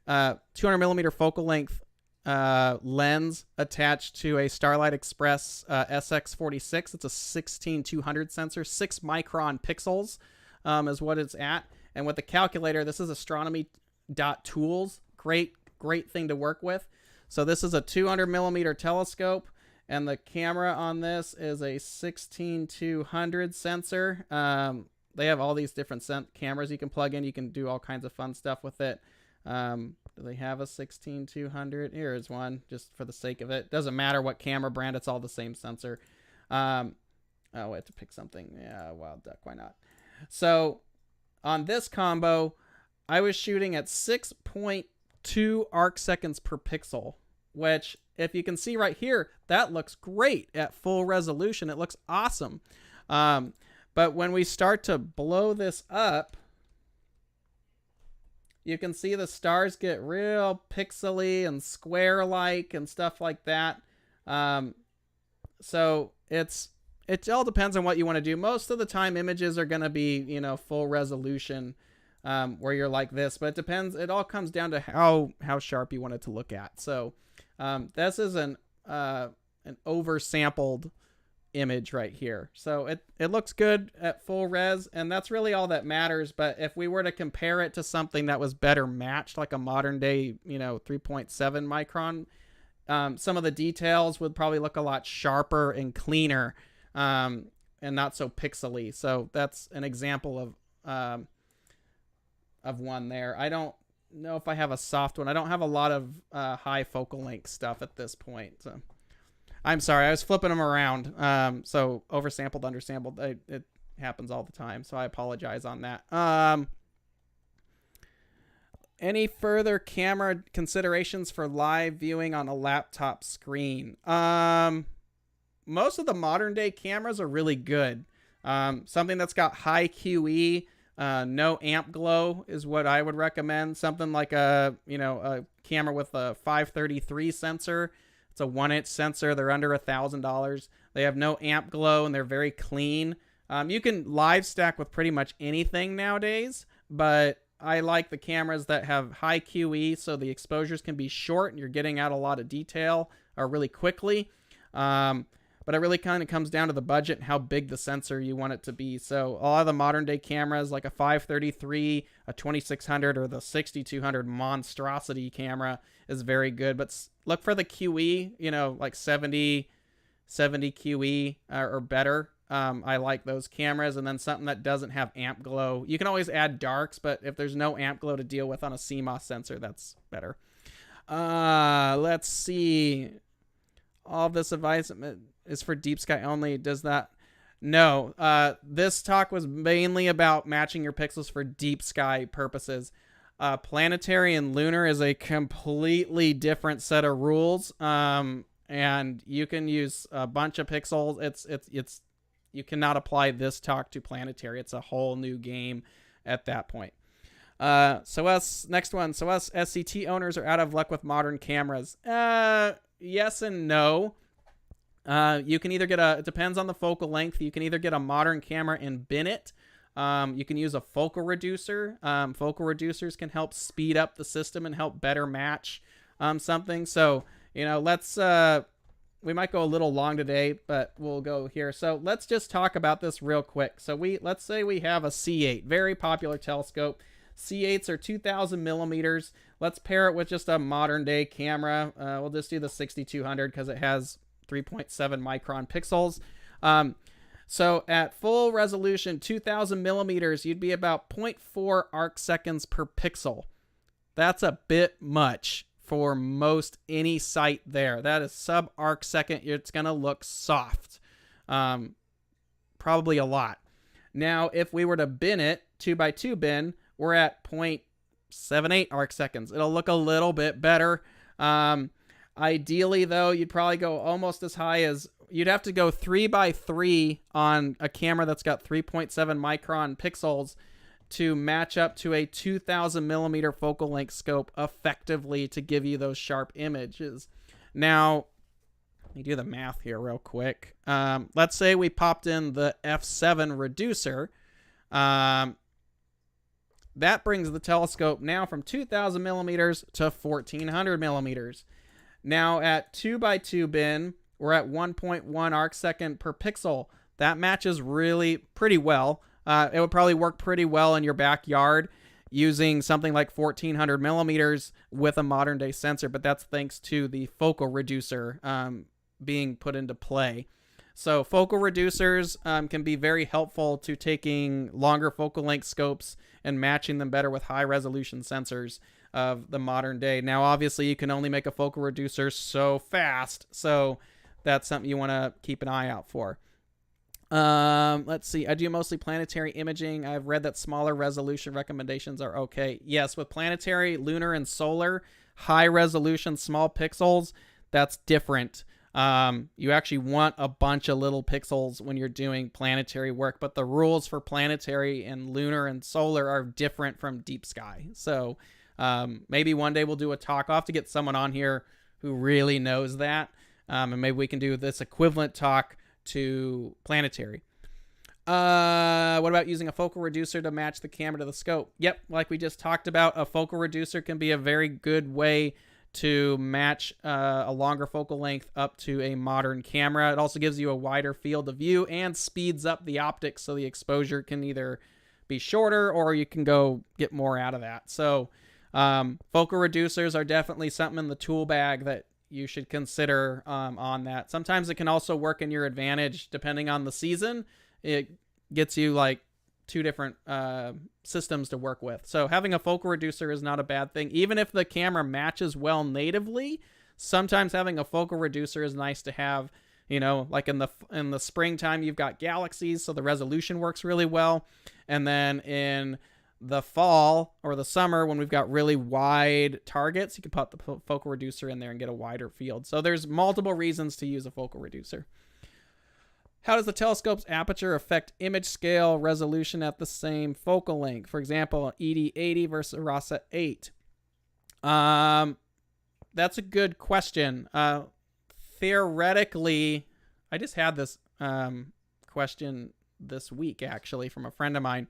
200 millimeter focal length lens attached to a Starlight Express SX46. It's a 16200 sensor, 6 micron pixels is what it's at. And with the calculator, this is astronomy.tools. Great thing to work with. So this is a 200 millimeter telescope. And the camera on this is a 16200 sensor. They have all these different cameras you can plug in. You can do all kinds of fun stuff with it. Do they have a 16200? Here is one, just for the sake of it. Doesn't matter what camera brand. It's all the same sensor. Oh, I have to pick something. Yeah, wild duck. Why not? So on this combo, I was shooting at 6.2 arc seconds per pixel, which, if you can see right here, that looks great at full resolution. It looks awesome. But when we start to blow this up, you can see the stars get real pixely and square-like and stuff like that. So it all depends on what you want to do. Most of the time, images are going to be, full resolution, where you're like this. But it depends. It all comes down to how sharp you want it to look at. So this is an oversampled image right here. So it looks good at full res, and that's really all that matters. But if we were to compare it to something that was better matched, like a modern day 3.7 micron, some of the details would probably look a lot sharper and cleaner, and not so pixely. So that's an example of one there. I don't know if I have a soft one. I don't have a lot of high focal length stuff at this point. So I'm sorry, I was flipping them around. So oversampled, undersampled, it happens all the time. So I apologize on that. Any further camera considerations for live viewing on a laptop screen? Most of the modern day cameras are really good. Something that's got high QE, no amp glow is what I would recommend. Something like a camera with a 533 sensor. It's a 1-inch sensor. They're under $1,000. They have no amp glow and they're very clean. You can live stack with pretty much anything nowadays, but I like the cameras that have high QE, so the exposures can be short and you're getting out a lot of detail really quickly. But it really kind of comes down to the budget and how big the sensor you want it to be. So a lot of the modern day cameras, like a 533, a 2600, or the 6200 monstrosity camera is very good. But look for the QE, like 70 QE or better. I like those cameras. And then something that doesn't have amp glow. You can always add darks, but if there's no amp glow to deal with on a CMOS sensor, that's better. Let's see. All of this advice is for deep sky only. Does that? No. This talk was mainly about matching your pixels for deep sky purposes. Planetary and lunar is a completely different set of rules. And you can use a bunch of pixels. It's you cannot apply this talk to planetary. It's a whole new game at that point. Next one. So us SCT owners are out of luck with modern cameras. Yes and no. You can either get it depends on the focal length. You can either get a modern camera and bin it. You can use a focal reducer. Focal reducers can help speed up the system and help better match something. So, we might go a little long today, but we'll go here. So let's just talk about this real quick. So let's say we have a C8, very popular telescope. C8s are 2,000 millimeters. Let's pair it with just a modern day camera. We'll just do the 6200 because it has 3.7 micron pixels. So at full resolution, 2,000 millimeters, you'd be about 0.4 arc seconds per pixel. That's a bit much for most any site there. That is sub arc second. It's going to look soft. Probably a lot. Now, if we were to bin it, 2x2 bin, we're at 0.78 arc seconds. It'll look a little bit better. Ideally, though, you'd probably go almost as high as... You'd have to go 3x3 on a camera that's got 3.7 micron pixels to match up to a 2,000 millimeter focal length scope effectively to give you those sharp images. Now, let me do the math here real quick. Let's say we popped in the F7 reducer. That brings the telescope now from 2,000 millimeters to 1,400 millimeters. Now at 2x2 bin, we're at 1.1 arc second per pixel. That matches really pretty well. It would probably work pretty well in your backyard using something like 1,400 millimeters with a modern day sensor, but that's thanks to the focal reducer being put into play. So focal reducers can be very helpful to taking longer focal length scopes and matching them better with high resolution sensors of the modern day. Now, obviously, you can only make a focal reducer so fast, so that's something you want to keep an eye out for. Let's see. I do mostly planetary imaging. I've read that smaller resolution recommendations are okay. Yes, with planetary, lunar, and solar, high resolution, small pixels, that's different. You actually want a bunch of little pixels when you're doing planetary work, but the rules for planetary and lunar and solar are different from deep sky. So maybe one day we'll do a talk. I'll have to get someone on here who really knows that, and maybe we can do this equivalent talk to planetary. What about using a focal reducer to match the camera to the scope? Yep, like we just talked about, a focal reducer can be a very good way to match a longer focal length up to a modern camera. It also gives you a wider field of view and speeds up the optics, so the exposure can either be shorter or you can go get more out of that. So focal reducers are definitely something in the tool bag that you should consider on that. Sometimes it can also work in your advantage depending on the season. It gets you like two different systems to work with. So having a focal reducer is not a bad thing. Even if the camera matches well natively, sometimes having a focal reducer is nice to have. You know, like in the springtime, you've got galaxies, so the resolution works really well. And then in the fall or the summer, when we've got really wide targets, you can put the focal reducer in there and get a wider field. So there's multiple reasons to use a focal reducer. How does the telescope's aperture affect image scale resolution at the same focal length? For example, ED80 versus RASA 8. That's a good question. Theoretically, I just had this question this week, actually, from a friend of mine.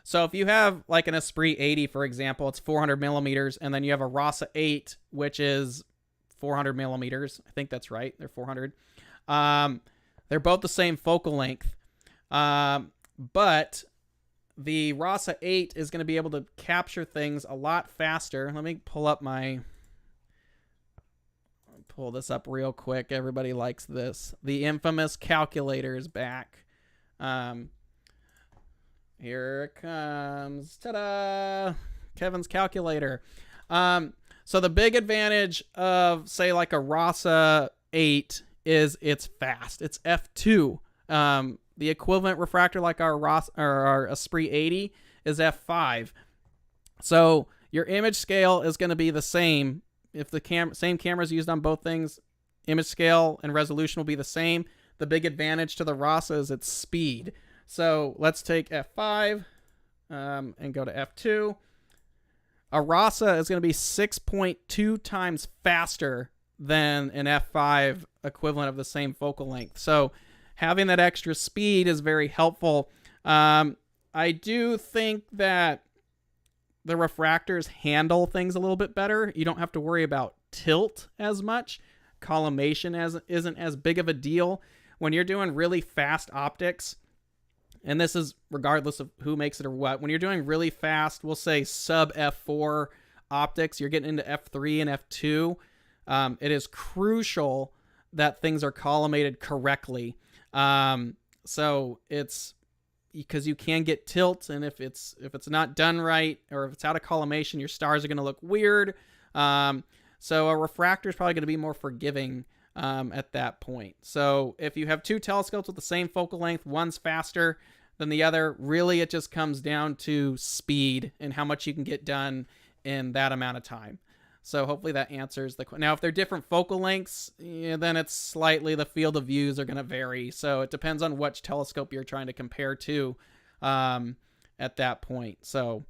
So if you have like an Esprit 80, for example, it's 400 millimeters, and then you have a RASA 8, which is 400 millimeters. I think that's right. They're 400. They're both the same focal length. But the RASA 8 is going to be able to capture things a lot faster. Let me pull this up real quick. Everybody likes this. The infamous calculator is back. Here it comes. Ta-da! Kevin's calculator. So the big advantage of, say, like a RASA 8 is it's fast. It's f2. The equivalent refractor like our Esprit 80 is f5. So your image scale is going to be the same. If the same camera is used on both things, image scale and resolution will be the same. The big advantage to the RASA is its speed. So let's take f5 and go to f2. A RASA is going to be 6.2 times faster than an f5 equivalent of the same focal length. So having that extra speed is very helpful. I do think that the refractors handle things a little bit better. You don't have to worry about tilt as much. Collimation isn't as big of a deal. When you're doing really fast optics, and this is regardless of who makes it or what, when you're doing really fast, we'll say sub f4 optics, you're getting into f3 and f2, it is crucial that things are collimated correctly. So it's because you can get tilt, and if it's not done right, or if it's out of collimation, your stars are going to look weird. So a refractor is probably going to be more forgiving at that point. So if you have two telescopes with the same focal length, one's faster than the other, really it just comes down to speed and how much you can get done in that amount of time. So hopefully that answers the question. Now, if they're different focal lengths, then it's slightly, the field of views are going to vary. So it depends on which telescope you're trying to compare to at that point. So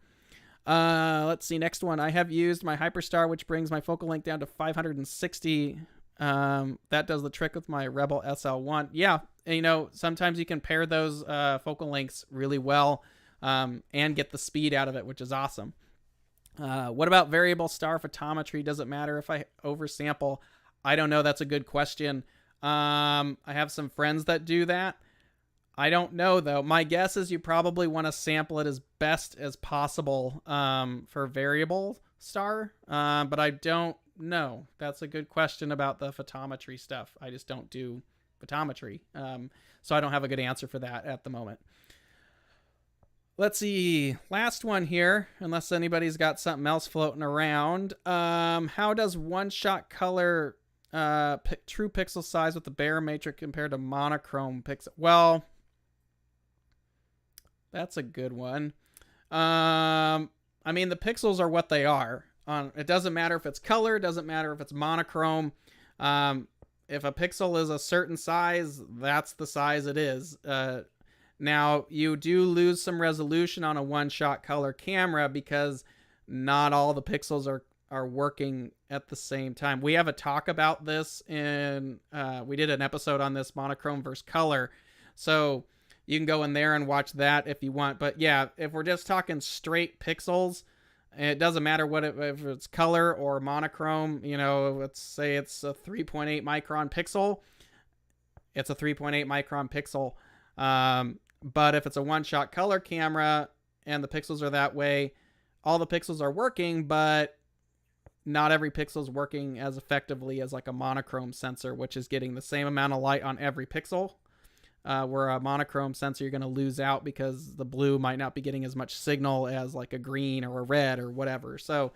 let's see, next one. I have used my Hyperstar, which brings my focal length down to 560. That does the trick with my Rebel SL1. Yeah, and, sometimes you can pair those focal lengths really well and get the speed out of it, which is awesome. What about variable star photometry? Does it matter if I oversample? I don't know. That's a good question. I have some friends that do that. I don't know, though. My guess is you probably want to sample it as best as possible for variable star, but I don't know. That's a good question about the photometry stuff. I just don't do photometry, so I don't have a good answer for that at the moment. Let's see. Last one here, unless anybody's got something else floating around. How does one-shot color true pixel size with the barometric compared to monochrome pixel? Well, that's a good one. I mean, the pixels are what they are. It doesn't matter if it's color. It doesn't matter if it's monochrome. If a pixel is a certain size, that's the size it is. Now, you do lose some resolution on a one-shot color camera because not all the pixels are working at the same time. We have a talk about this we did an episode on this, monochrome versus color. So you can go in there and watch that if you want. But yeah, if we're just talking straight pixels, it doesn't matter if it's color or monochrome. Let's say it's a 3.8 micron pixel. It's a 3.8 micron pixel. But if it's a one-shot color camera and the pixels are that way, all the pixels are working, but not every pixel is working as effectively as like a monochrome sensor, which is getting the same amount of light on every pixel. Where a monochrome sensor, you're going to lose out because the blue might not be getting as much signal as like a green or a red or whatever. So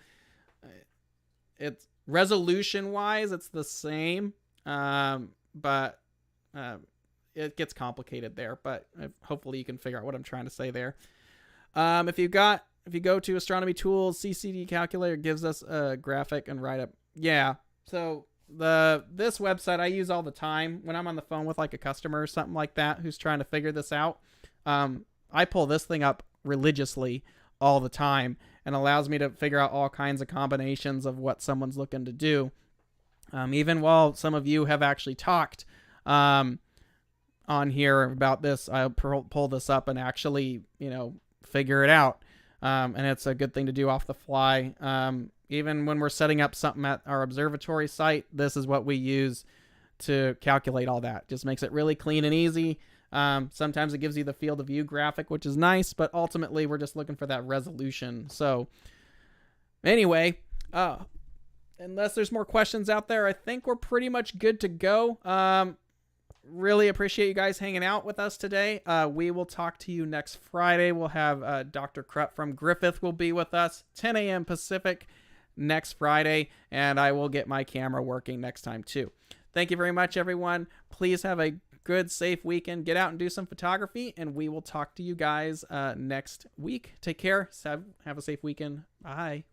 it's resolution-wise, it's the same, but it gets complicated there, but hopefully you can figure out what I'm trying to say there. If you go to Astronomy Tools, CCD calculator gives us a graphic and write up. Yeah. So this website I use all the time when I'm on the phone with like a customer or something like that who's trying to figure this out. I pull this thing up religiously all the time and allows me to figure out all kinds of combinations of what someone's looking to do. Even while some of you have actually talked, on here about this, I'll pull this up and actually, figure it out. And it's a good thing to do off the fly. Even when we're setting up something at our observatory site, this is what we use to calculate all that. Just makes it really clean and easy. Sometimes it gives you the field of view graphic, which is nice, but ultimately we're just looking for that resolution. So anyway, unless there's more questions out there, I think we're pretty much good to go. really appreciate you guys hanging out with us today. We will talk to you next Friday. We'll have Dr. Krupp from Griffith will be with us, 10 a.m. Pacific next Friday, and I will get my camera working next time too. Thank you very much, everyone. Please have a good, safe weekend. Get out and do some photography, and we will talk to you guys next week. Take care. Have a safe weekend. Bye.